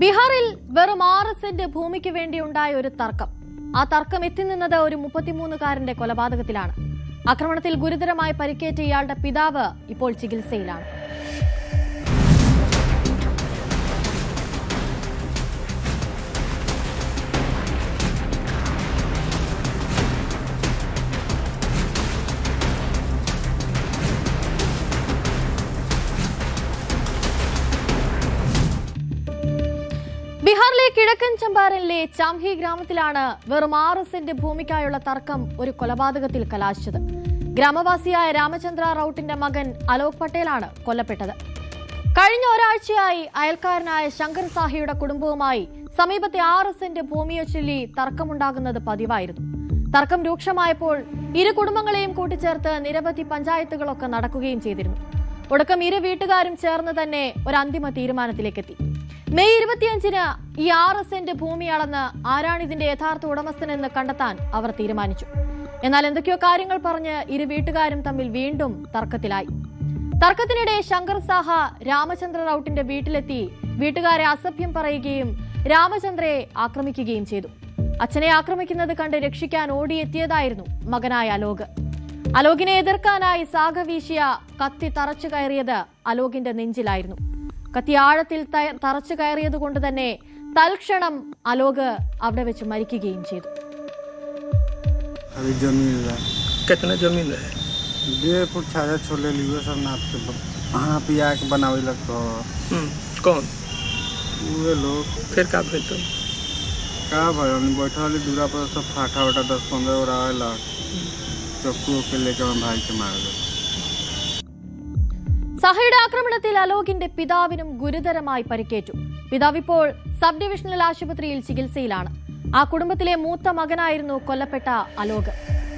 ബീഹാറിൽ വെറും 6 സെന്റ് ഭൂമിക്ക് വേണ്ടിയുണ്ടായ ഒരു തർക്കം. ആ തർക്കം എത്തിനിന്നത് ഒരു 33-കാരന്റെ കൊലപാതകത്തിലാണ്. ആക്രമണത്തിൽ ഗുരുതരമായി പരിക്കേറ്റ ഇയാളുടെ പിതാവ് ഇപ്പോൾ ചികിത്സയിലാണ്. ബീഹാറിലെ കിഴക്കൻ ചമ്പാരനിലെ ചാംഹി ഗ്രാമത്തിലാണ് വെറും 6 സെന്റ് ഭൂമിക്കായുള്ള തർക്കം ഒരു കൊലപാതകത്തിൽ കലാശിച്ചത്. ഗ്രാമവാസിയായ രാമചന്ദ്ര റൌട്ടിന്റെ മകൻ അലോക് പട്ടേലാണ് കൊല്ലപ്പെട്ടത്. കഴിഞ്ഞ ഒരാഴ്ചയായി അയൽക്കാരനായ ശങ്കർ സാഹിയുടെ കുടുംബവുമായി സമീപത്തെ 6 സെന്റ് ഭൂമിയെ ചൊല്ലി തർക്കമുണ്ടാകുന്നത് പതിവായിരുന്നു. തർക്കം രൂക്ഷമായപ്പോൾ ഇരു കുടുംബങ്ങളെയും കൂട്ടിച്ചേർത്ത് നിരവധി പഞ്ചായത്തുകളൊക്കെ നടക്കുകയും ചെയ്തിരുന്നു. ഒടുക്കം ഇരു വീട്ടുകാരും ചേർന്ന് തന്നെ ഒരു അന്തിമ തീരുമാനത്തിലേക്കെത്തി. മെയ് 25-ന് ഈ 6 സെന്റ് ഭൂമി അളന്ന് ആരാണിതിന്റെ യഥാർത്ഥ ഉടമസ്ഥനെന്ന് കണ്ടെത്താൻ അവർ തീരുമാനിച്ചു. എന്നാൽ എന്തൊക്കെയോ കാര്യങ്ങൾ പറഞ്ഞ് ഇരു വീട്ടുകാരും തമ്മിൽ വീണ്ടും തർക്കത്തിലായി. തർക്കത്തിനിടെ ശങ്കർ സാഹ രാമചന്ദ്ര റൌട്ടിന്റെ വീട്ടിലെത്തി വീട്ടുകാരെ അസഭ്യം പറയുകയും രാമചന്ദ്രയെ ആക്രമിക്കുകയും ചെയ്തു. അച്ഛനെ ആക്രമിക്കുന്നത് കണ്ട് രക്ഷിക്കാൻ ഓടിയെത്തിയതായിരുന്നു മകനായ അലോക്. അലോകിനെ എതിർക്കാനായി സാഗ വീശിയ കത്തി തറച്ചു കയറിയത് അലോകിന്റെ നെഞ്ചിലായിരുന്നു. കത്തി ആഴത്തിൽ തറച്ചു കയറിയതുകൊണ്ട് തന്നെ തൽക്ഷണം അലോക് അവിടെ വെച്ച് മരിക്കുകയും ചെയ്തു. സഹയുടെ ആക്രമണത്തിൽ അലോകിന്റെ പിതാവിനും ഗുരുതരമായി പരിക്കേറ്റു. പിതാവ് ഇപ്പോൾ സബ് ഡിവിഷണൽ ആശുപത്രിയിൽ ചികിത്സയിലാണ്. ആ കുടുംബത്തിലെ മൂത്ത മകനായിരുന്നു കൊല്ലപ്പെട്ട അലോക്.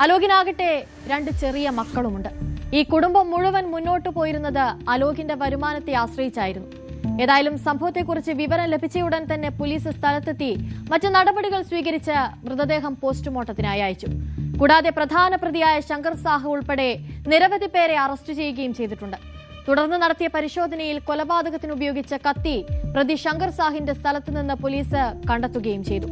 അലോകിനാകട്ടെ 2 ചെറിയ മക്കളുമുണ്ട്. ഈ കുടുംബം മുഴുവൻ മുന്നോട്ടു പോയിരുന്നത് അലോകിന്റെ വരുമാനത്തെ ആശ്രയിച്ചായിരുന്നു. ഏതായാലും സംഭവത്തെക്കുറിച്ച് വിവരം ലഭിച്ചയുടൻ തന്നെ പോലീസ് സ്ഥലത്തെത്തി മറ്റ് നടപടികൾ സ്വീകരിച്ച് മൃതദേഹം പോസ്റ്റ്മോർട്ടത്തിനായി അയച്ചു. കൂടാതെ പ്രധാന പ്രതിയായ ശങ്കർ സാഹു ഉൾപ്പെടെ നിരവധി പേരെ അറസ്റ്റ് ചെയ്യുകയും ചെയ്തിട്ടുണ്ട്. തുടർന്ന് നടത്തിയ പരിശോധനയിൽ കൊലപാതകത്തിന് ഉപയോഗിച്ച കത്തി പ്രതി ശങ്കർ സാഹിന്റെ സ്ഥലത്ത് നിന്ന് പോലീസ് കണ്ടെത്തുകയും ചെയ്തു.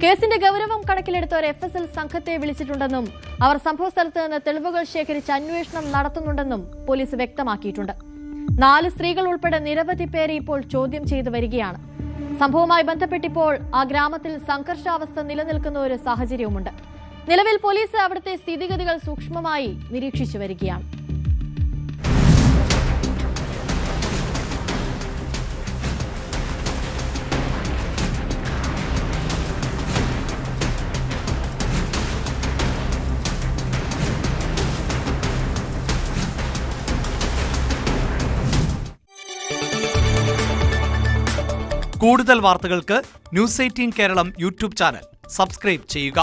കേസിന്റെ ഗൗരവം കണക്കിലെടുത്ത് ഒരു FSL സംഘത്തെ വിളിച്ചിട്ടുണ്ടെന്നും അവർ സംഭവസ്ഥലത്ത് നിന്ന് തെളിവുകൾ ശേഖരിച്ച് അന്വേഷണം നടത്തുന്നുണ്ടെന്നും പോലീസ് വ്യക്തമാക്കിയിട്ടുണ്ട്. 4 സ്ത്രീകൾ ഉൾപ്പെടെ നിരവധി പേരെ ഇപ്പോൾ ചോദ്യം ചെയ്തു വരികയാണ്. സംഭവവുമായി ബന്ധപ്പെട്ടിപ്പോൾ ആ ഗ്രാമത്തിൽ സംഘർഷാവസ്ഥ നിലനിൽക്കുന്ന ഒരു സാഹചര്യവുമുണ്ട്. നിലവിൽ പോലീസ് അവിടുത്തെ സ്ഥിതിഗതികൾ സൂക്ഷ്മമായി നിരീക്ഷിച്ചു വരികയാണ്. കൂടുതൽ വാർത്തകൾക്ക് News 18 Keralam YouTube channel subscribe ചെയ്യുക.